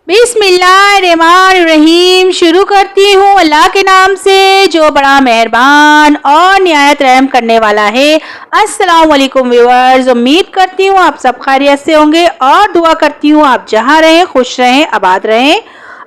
बिस्मिल्लाहिर्रहमानिर्रहीम। शुरू करती हूँ अल्लाह के नाम से जो बड़ा मेहरबान और निहायत रहम करने वाला है। अस्सलाम वालेकुम व्यूअर्स, उम्मीद करती हूँ आप सब खैरियत से होंगे और दुआ करती हूँ आप जहाँ रहें खुश रहें आबाद रहें।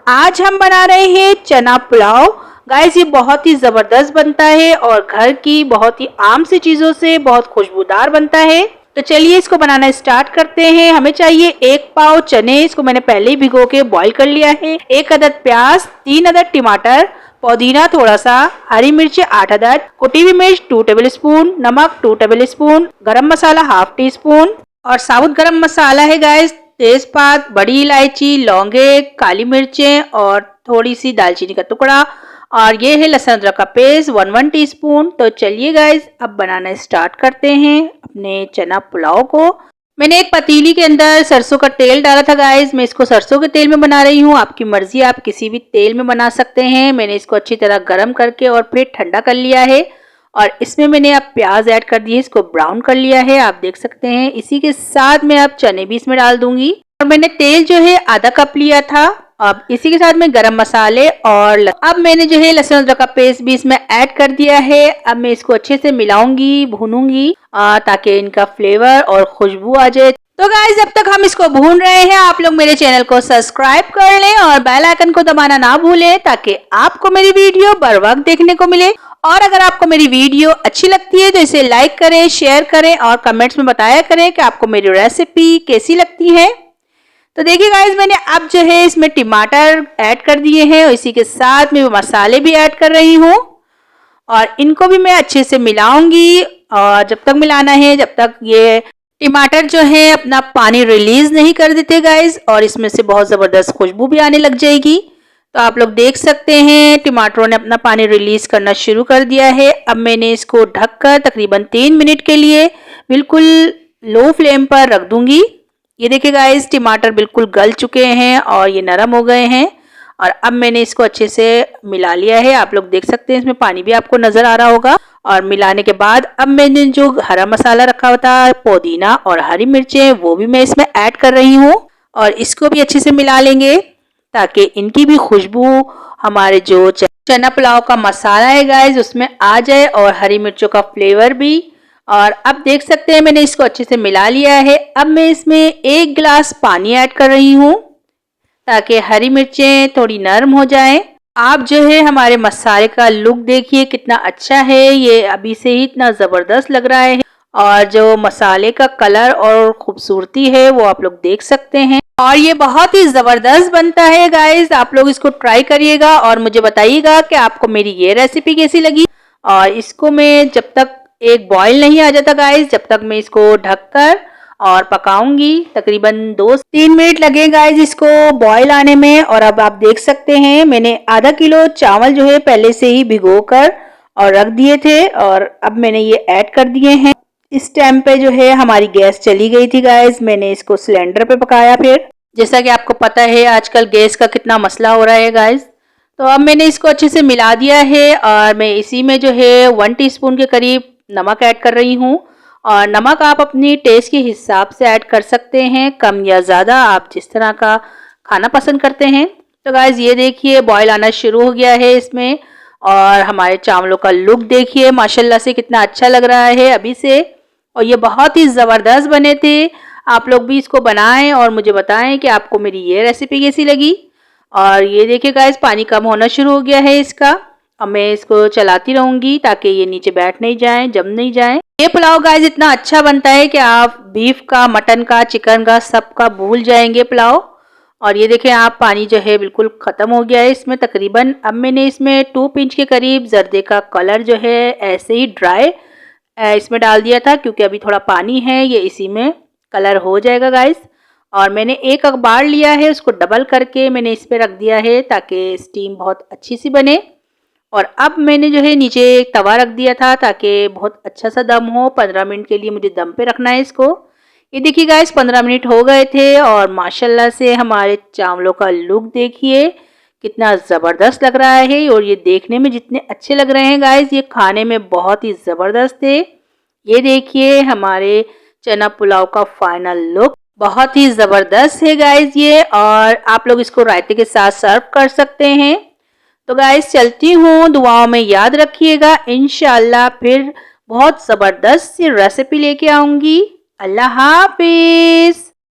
आज हम बना रहे हैं चना पुलाव। गाइस, ये बहुत ही ज़बरदस्त बनता है और घर की बहुत ही आम सी चीज़ों से बहुत खुशबूदार बनता है। तो चलिए इसको बनाना स्टार्ट करते हैं। हमें चाहिए 1 पाव चने, इसको मैंने पहले ही भिगो के बॉईल कर लिया है। 1 अदद प्याज, 3 अदद टमाटर, पुदीना थोड़ा सा, हरी मिर्च 8 अदद, कुटी हुई मिर्च 2 टेबल स्पून, नमक 2 टेबल स्पून, गरम मसाला हाफ टी स्पून और साबुत गरम मसाला है गाइस, तेजपात, बड़ी इलायची, लौंगे, काली मिर्चें और थोड़ी सी दालचीनी का टुकड़ा और ये है लहसुन अदरक का पेस्ट 1 टीस्पून। तो चलिए गाइस अब बनाना स्टार्ट करते हैं अपने चना पुलाव को। मैंने एक पतीली के अंदर सरसों का तेल डाला था गाइस, मैं इसको सरसों के तेल में बना रही हूँ। आपकी मर्जी, आप किसी भी तेल में बना सकते हैं। मैंने इसको अच्छी तरह गर्म करके और फिर ठंडा कर लिया है और इसमें मैंने अब प्याज ऐड कर दिए, इसको ब्राउन कर लिया है, आप देख सकते हैं। इसी के साथ मैं अब चने भी इसमें डाल दूंगी और मैंने तेल जो है आधा कप लिया था। अब इसी के साथ में गरम मसाले और अब मैंने जो है लहसुन अदरक का पेस्ट भी इसमें ऐड कर दिया है। अब मैं इसको अच्छे से मिलाऊंगी, भूनूंगी ताकि इनका फ्लेवर और खुशबू आ जाए। तो गाइस जब तक हम इसको भून रहे हैं आप लोग मेरे चैनल को सब्सक्राइब कर लें और बेल आइकन को दबाना ना भूलें ताकि आपको मेरी वीडियो बर वक्त देखने को मिले। और अगर आपको मेरी वीडियो अच्छी लगती है तो इसे लाइक करें, शेयर करें और कमेंट्स में बताया करें कि आपको मेरी रेसिपी कैसी लगती है। तो देखिए गाइस, मैंने अब जो है इसमें टमाटर ऐड कर दिए हैं और इसी के साथ में मसाले भी ऐड कर रही हूँ और इनको भी मैं अच्छे से मिलाऊंगी। और जब तक मिलाना है जब तक ये टमाटर जो है अपना पानी रिलीज नहीं कर देते गाइस, और इसमें से बहुत ज़बरदस्त खुशबू भी आने लग जाएगी। तो आप लोग देख सकते हैं टमाटरों ने अपना पानी रिलीज करना शुरू कर दिया है। अब मैंने इसको ढककर तकरीबन 3 मिनट के लिए बिल्कुल लो फ्लेम पर रख दूंगी। ये देखिए गाइस, टमाटर बिल्कुल गल चुके हैं और ये नरम हो गए हैं और अब मैंने इसको अच्छे से मिला लिया है। आप लोग देख सकते हैं इसमें पानी भी आपको नजर आ रहा होगा। और मिलाने के बाद अब मैंने जो हरा मसाला रखा हुआ था, पुदीना और हरी मिर्चें, वो भी मैं इसमें ऐड कर रही हूँ और इसको भी अच्छे से मिला लेंगे ताकि इनकी भी खुशबू हमारे जो चना पुलाव का मसाला है गाइस उसमें आ जाए और हरी मिर्चों का फ्लेवर भी। और अब देख सकते हैं मैंने इसको अच्छे से मिला लिया है। अब मैं इसमें 1 गिलास पानी ऐड कर रही हूँ ताकि हरी मिर्चें थोड़ी नरम हो जाएं। आप जो है हमारे मसाले का लुक देखिए कितना अच्छा है, ये अभी से ही इतना ज़बरदस्त लग रहा है और जो मसाले का कलर और खूबसूरती है वो आप लोग देख सकते हैं और ये बहुत ही ज़बरदस्त बनता है गाइस। आप लोग इसको ट्राई करिएगा और मुझे बताइएगा कि आपको मेरी ये रेसिपी कैसी लगी। और इसको मैं जब तक एक बॉईल नहीं आ जाता गाइस, जब तक मैं इसको ढककर और पकाऊंगी। तकरीबन 2-3 मिनट लगे गाइस इसको बॉईल आने में। और अब आप देख सकते हैं मैंने आधा किलो चावल जो है पहले से ही भिगोकर और रख दिए थे और अब मैंने ये ऐड कर दिए हैं। इस टाइम पे जो है हमारी गैस चली गई थी गाइस, मैंने इसको सिलेंडर पे पकाया। फिर जैसा कि आपको पता है आजकल गैस का कितना मसला हो रहा है गाइस। तो अब मैंने इसको अच्छे से मिला दिया है और मैं इसी में जो है 1 टीस्पून के करीब नमक ऐड कर रही हूँ। और नमक आप अपनी टेस्ट के हिसाब से ऐड कर सकते हैं, कम या ज़्यादा, आप जिस तरह का खाना पसंद करते हैं। तो गाइस ये देखिए बॉईल आना शुरू हो गया है इसमें और हमारे चावलों का लुक देखिए माशाल्लाह से कितना अच्छा लग रहा है अभी से। और ये बहुत ही ज़बरदस्त बने थे। आप लोग भी इसको बनाएं और मुझे बताएं कि आपको मेरी ये रेसिपी कैसी लगी। और ये देखिए गाइस पानी कम होना शुरू हो गया है इसका। अब मैं इसको चलाती रहूंगी ताकि ये नीचे बैठ नहीं जाए, जम नहीं जाए। ये पुलाव गाइस इतना अच्छा बनता है कि आप बीफ का, मटन का, चिकन का, सबका भूल जाएंगे पुलाव। और ये देखें आप पानी जो है बिल्कुल ख़त्म हो गया है इसमें तकरीबन। अब मैंने इसमें 2 पिंच के करीब जर्दे का कलर जो है ऐसे ही ड्राई इसमें डाल दिया था क्योंकि अभी थोड़ा पानी है, ये इसी में कलर हो जाएगा गाइस। और मैंने एक अखबार लिया है, उसको डबल करके मैंने इस पर रख दिया है ताकि स्टीम बहुत अच्छी सी बने। और अब मैंने जो है नीचे एक तवा रख दिया था ताकि बहुत अच्छा सा दम हो। 15 मिनट के लिए मुझे दम पे रखना है इसको। ये देखिए गाइस 15 मिनट हो गए थे और माशाल्लाह से हमारे चावलों का लुक देखिए कितना ज़बरदस्त लग रहा है। और ये देखने में जितने अच्छे लग रहे हैं गाइस, ये खाने में बहुत ही ज़बरदस्त थे। ये देखिए हमारे चना पुलाव का फाइनल लुक। बहुत ही ज़बरदस्त है गाइस ये, और आप लोग इसको रायते के साथ सर्व कर सकते हैं। तो गाइस चलती हूँ, दुआओं में याद रखिएगा। इंशाल्लाह फिर बहुत ज़बरदस्त सी रेसिपी लेके आऊँगी। अल्लाह हाफिज़।